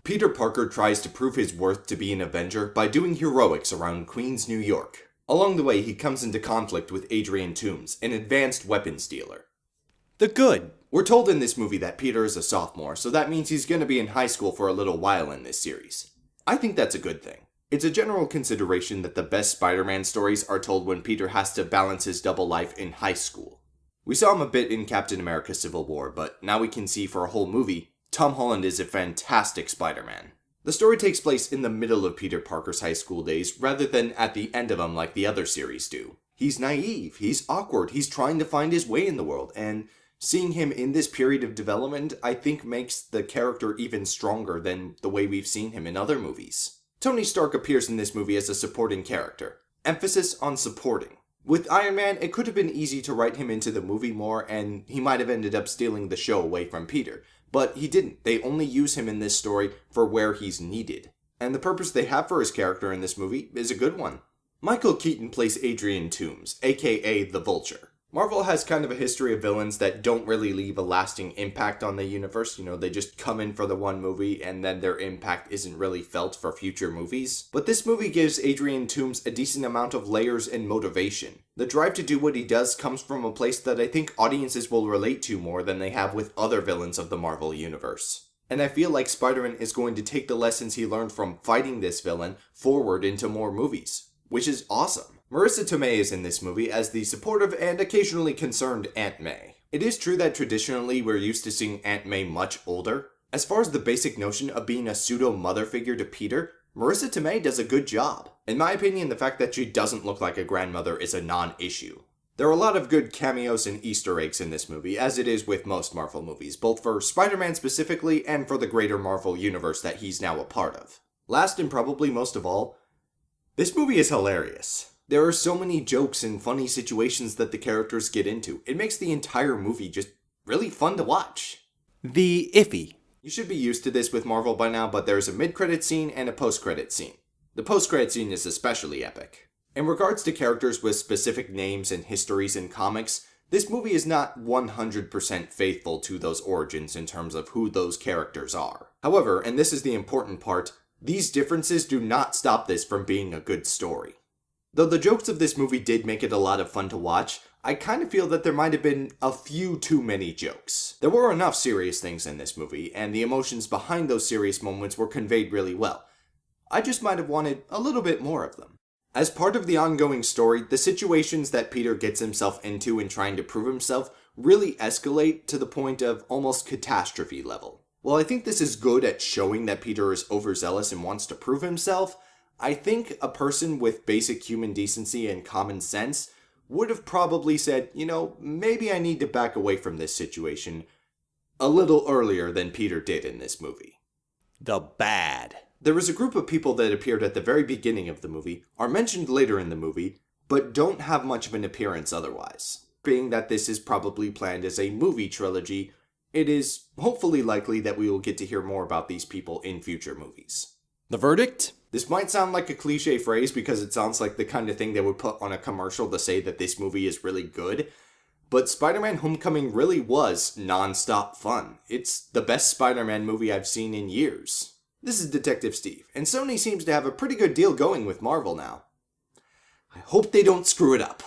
Peter Parker tries to prove his worth to be an Avenger by doing heroics around Queens, New York. Along the way, he comes into conflict with Adrian Toomes, an advanced weapons dealer. The good. We're told in this movie that Peter is a sophomore, so that means he's going to be in high school for a little while in this series. I think that's a good thing. It's a general consideration that the best Spider-Man stories are told when Peter has to balance his double life in high school. We saw him a bit in Captain America Civil War, but now we can see for a whole movie, Tom Holland is a fantastic Spider-Man. The story takes place in the middle of Peter Parker's high school days, rather than at the end of them like the other series do. He's naive, he's awkward, he's trying to find his way in the world, and seeing him in this period of development, I think makes the character even stronger than the way we've seen him in other movies. Tony Stark appears in this movie as a supporting character. Emphasis on supporting. With Iron Man, it could have been easy to write him into the movie more, and he might have ended up stealing the show away from Peter. But he didn't. They only use him in this story for where he's needed. And the purpose they have for his character in this movie is a good one. Michael Keaton plays Adrian Toomes, aka the Vulture. Marvel has kind of a history of villains that don't really leave a lasting impact on the universe. They just come in for the one movie and then their impact isn't really felt for future movies. But this movie gives Adrian Toomes a decent amount of layers and motivation. The drive to do what he does comes from a place that I think audiences will relate to more than they have with other villains of the Marvel universe. And I feel like Spider-Man is going to take the lessons he learned from fighting this villain forward into more movies, which is awesome. Marissa Tomei is in this movie as the supportive and occasionally concerned Aunt May. It is true that traditionally we're used to seeing Aunt May much older. As far as the basic notion of being a pseudo-mother figure to Peter, Marissa Tomei does a good job. In my opinion, the fact that she doesn't look like a grandmother is a non-issue. There are a lot of good cameos and Easter eggs in this movie, as it is with most Marvel movies, both for Spider-Man specifically and for the greater Marvel universe that he's now a part of. Last and probably most of all, this movie is hilarious. There are so many jokes and funny situations that the characters get into. It makes the entire movie just really fun to watch. The iffy. You should be used to this with Marvel by now, but there's a mid-credit scene and a post-credit scene. The post-credit scene is especially epic. In regards to characters with specific names and histories in comics, this movie is not 100% faithful to those origins in terms of who those characters are. However, and this is the important part, these differences do not stop this from being a good story. Though the jokes of this movie did make it a lot of fun to watch, I kind of feel that there might have been a few too many jokes. There were enough serious things in this movie, and the emotions behind those serious moments were conveyed really well. I just might have wanted a little bit more of them. As part of the ongoing story, the situations that Peter gets himself into in trying to prove himself really escalate to the point of almost catastrophe level. While I think this is good at showing that Peter is overzealous and wants to prove himself, I think a person with basic human decency and common sense would have probably said, maybe I need to back away from this situation a little earlier than Peter did in this movie. The bad. There is a group of people that appeared at the very beginning of the movie, are mentioned later in the movie, but don't have much of an appearance otherwise. Being that this is probably planned as a movie trilogy, it is hopefully likely that we will get to hear more about these people in future movies. The verdict? This might sound like a cliche phrase because it sounds like the kind of thing they would put on a commercial to say that this movie is really good, but Spider-Man Homecoming really was non-stop fun. It's the best Spider-Man movie I've seen in years. This is Detective Steve, and Sony seems to have a pretty good deal going with Marvel now. I hope they don't screw it up.